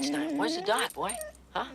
next time. Where's the dot, boy? Huh?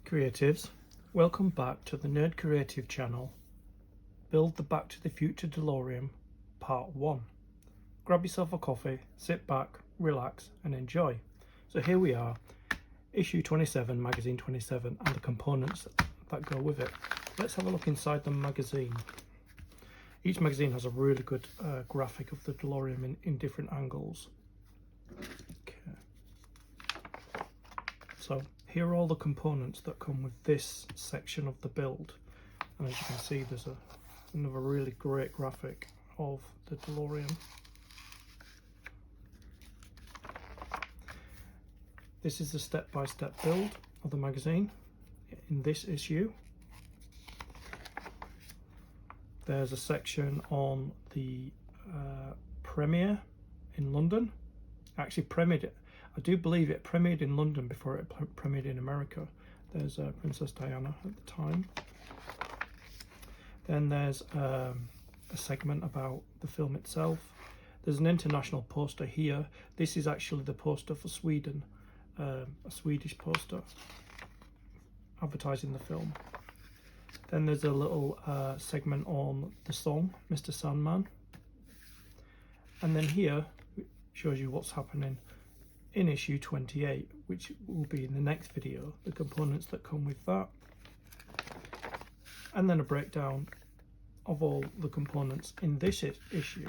Creatives, welcome back to the Nerd Creative channel. Build the Back to the Future DeLorean Part 1. Grab yourself a coffee, sit back, relax and enjoy. So here we are, issue 27, magazine 27, and the components that go with it. Let's have a look inside the magazine. Each magazine has a really good graphic of the DeLorean in different angles. Okay. So here are all the components that come with this section of the build, and as you can see there's another really great graphic of the DeLorean. This is the step-by-step build of the magazine in this issue. There's a section on the premiere in London. Actually premiered it. I do believe it premiered in London before it premiered in America. There's Princess Diana at the time. Then there's a segment about the film itself. There's an international poster here. This is actually the poster for Sweden, a Swedish poster advertising the film. Then there's a little segment on the song, Mr. Sandman. And then here shows you what's happening in issue 28, which will be in the next video, the components that come with that, and then a breakdown of all the components in this issue.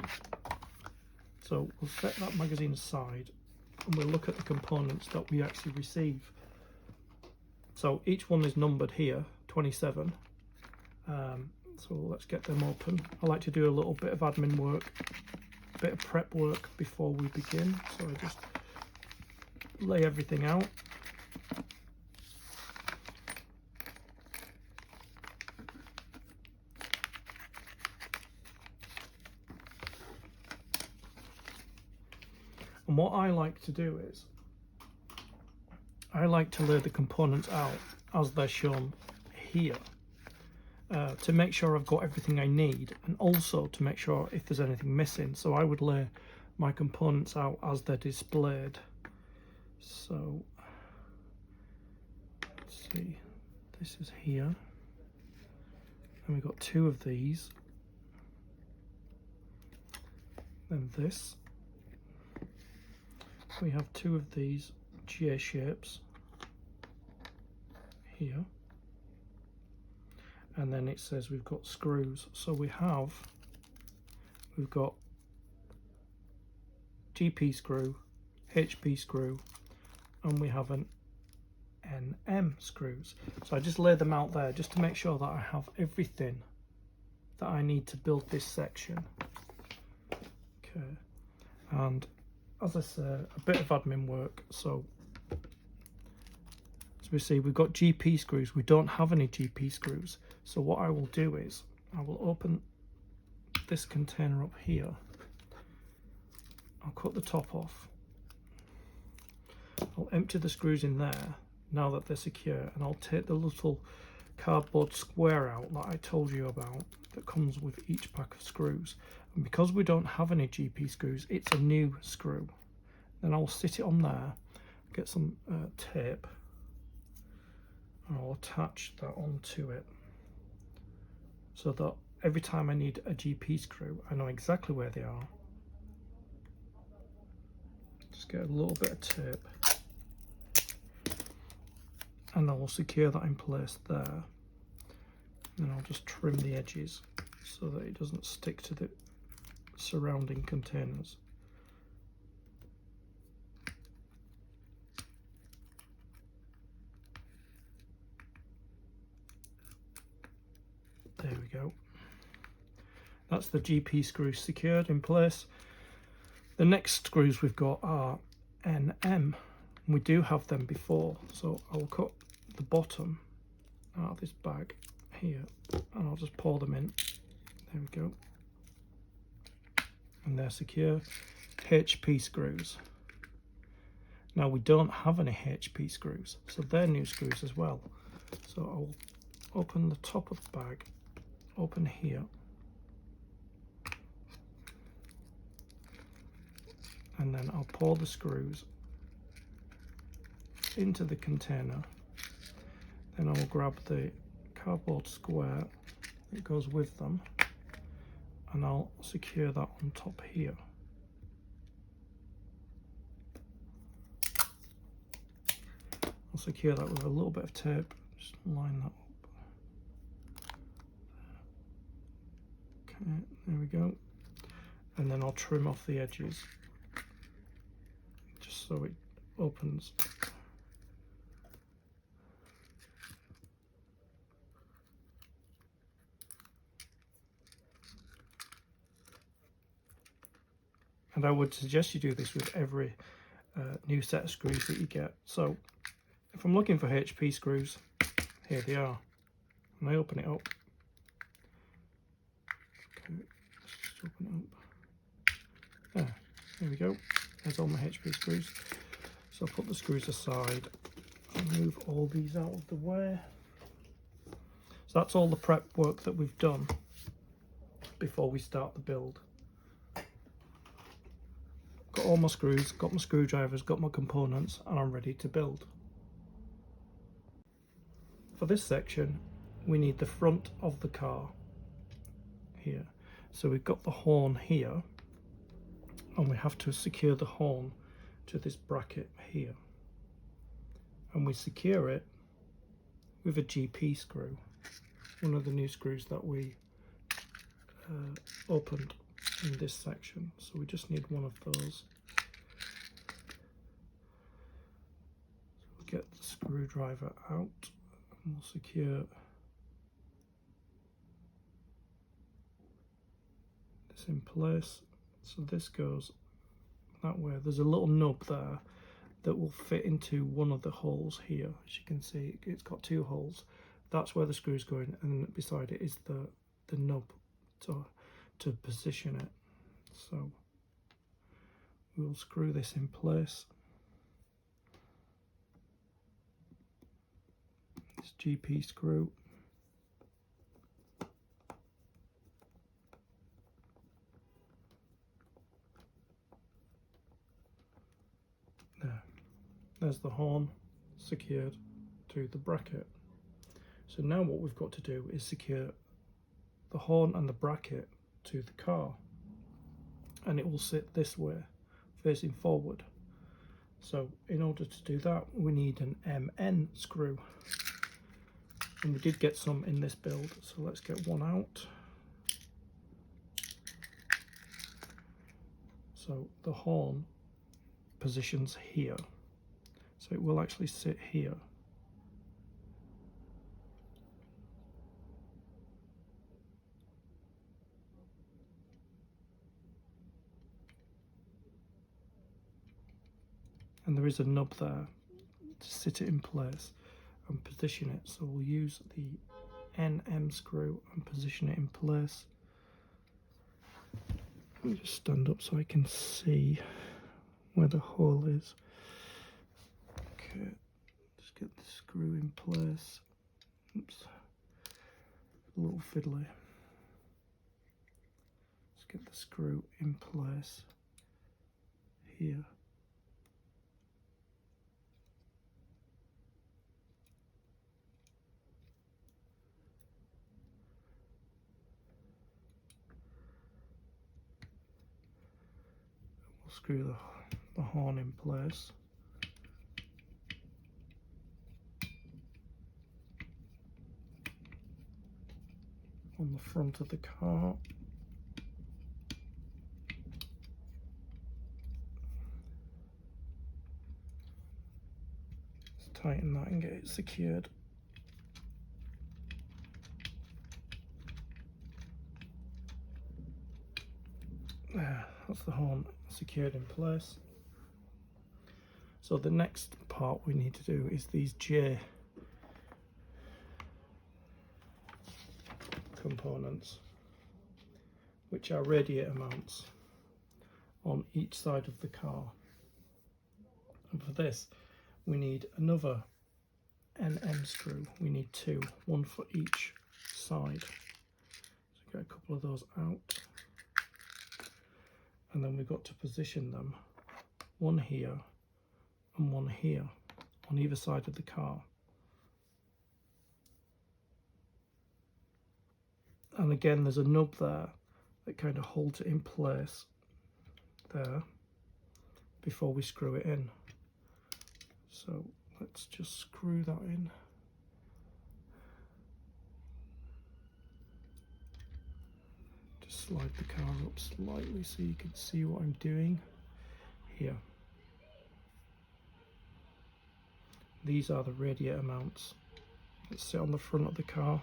So we'll set that magazine aside and we'll look at the components that we actually receive. So each one is numbered here, 27. So let's get them open. I like to do a little bit of admin work, a bit of prep work before we begin. So I just lay everything out. And what I like to do is I like to lay the components out as they're shown here, to make sure I've got everything I need, and also to make sure if there's anything missing. So I would lay my components out as they're displayed. So let's see, this is here, and we've got two of these, then this, we have two of these J shapes here, and then it says we've got screws. So we've got GP screw, HP screw, and we have an NM screws. So I just lay them out there just to make sure that I have everything that I need to build this section. Okay, and as I said, a bit of admin work. So as we see, we've got GP screws. We don't have any GP screws. So what I will do is I will open this container up here. I'll cut the top off. I'll empty the screws in there now that they're secure, and I'll take the little cardboard square out that I told you about that comes with each pack of screws. And because we don't have any GP screws, it's a new screw. Then I'll sit it on there, get some tape, and I'll attach that onto it so that every time I need a GP screw, I know exactly where they are. Just get a little bit of tape, and I will secure that in place there. And I'll just trim the edges so that it doesn't stick to the surrounding containers. There we go. That's the GP screw secured in place. The next screws we've got are NM. We do have them before, so I'll cut the bottom out of this bag here and I'll just pour them in. There we go. And they're secure. HP screws. Now we don't have any HP screws, so they're new screws as well. So I'll open the top of the bag, open here, and then I'll pour the screws into the container. Then I'll grab the cardboard square that goes with them and I'll secure that on top here. I'll secure that with a little bit of tape, just line that up. Okay, there we go. And then I'll trim off the edges just so it opens. And I would suggest you do this with every new set of screws that you get. So if I'm looking for HP screws, here they are. And I open it up. Okay, let's just open it up. There we go. There's all my HP screws. So I'll put the screws aside and move all these out of the way. So that's all the prep work that we've done before we start the build. Got all my screws, got my screwdrivers, got my components, and I'm ready to build. For this section, we need the front of the car here. So we've got the horn here, and we have to secure the horn to this bracket here. And we secure it with a GP screw, one of the new screws that we opened in this section. So we just need one of those. So we'll get the screwdriver out and we'll secure this in place. So this goes that way. There's a little nub there that will fit into one of the holes here. As you can see, it's got two holes. That's where the screw's going, and beside it is the nub to position it. So we'll screw this in place. This GP screw. There's the horn secured to the bracket. So now what we've got to do is secure the horn and the bracket to the car, and it will sit this way, facing forward. So in order to do that, we need an MN screw, and we did get some in this build, so let's get one out. So the horn positions here, so it will actually sit here. And there is a nub there to sit it in place and position it. So we'll use the NM screw and position it in place. Let me just stand up so I can see where the hole is. Okay, just get the screw in place. Oops, a little fiddly. Let's get the screw in place here. We'll screw the horn in place. on the front of the car. Let's tighten that and get it secured. There, that's the horn secured in place. So the next part we need to do is these J components, which are radiator mounts on each side of the car. And for this we need another NM screw. We need two, one for each side. So get a couple of those out, and then we've got to position them, one here and one here on either side of the car. And again, there's a nub there that kind of holds it in place there before we screw it in. So let's just screw that in. Just slide the car up slightly so you can see what I'm doing here. These are the radiator mounts that sit on the front of the car.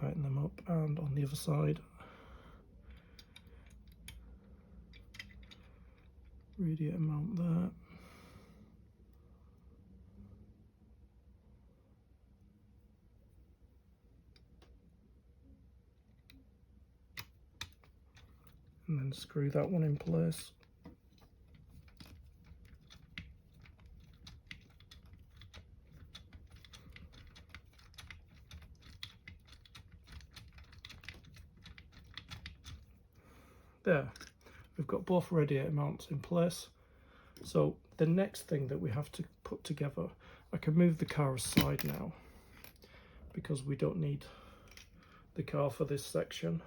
Tighten them up, and on the other side, radiator mount there. And then screw that one in place. There, we've got both radiator mounts in place. So the next thing that we have to put together, I can move the car aside now because we don't need the car for this section.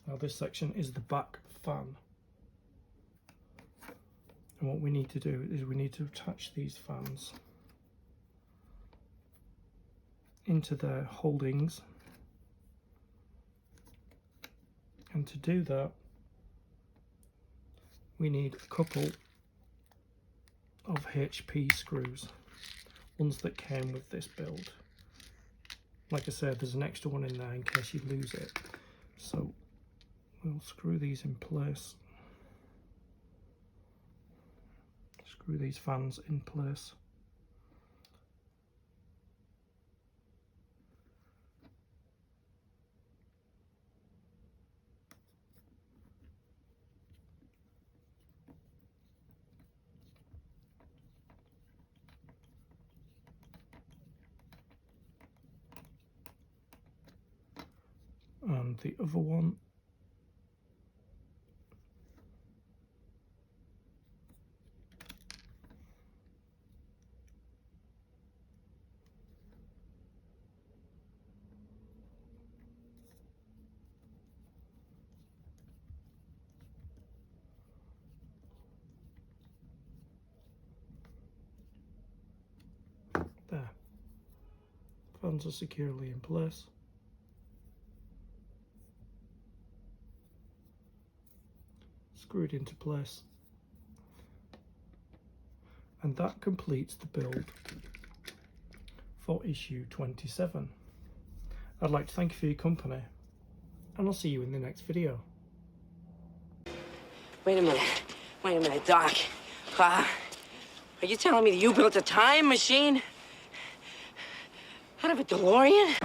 Now this section is the back fan. And what we need to do is we need to attach these fans into their holdings, and to do that we need a couple of HP screws, ones that came with this build. Like I said, there's an extra one in there in case you lose it, so we'll screw these in place, screw these fans in place. And the other one there. Fans are securely in place. Screwed into place, and that completes the build for issue 27. I'd like to thank you for your company, and I'll see you in the next video. Wait a minute, Doc. Are you telling me that you built a time machine out of a DeLorean?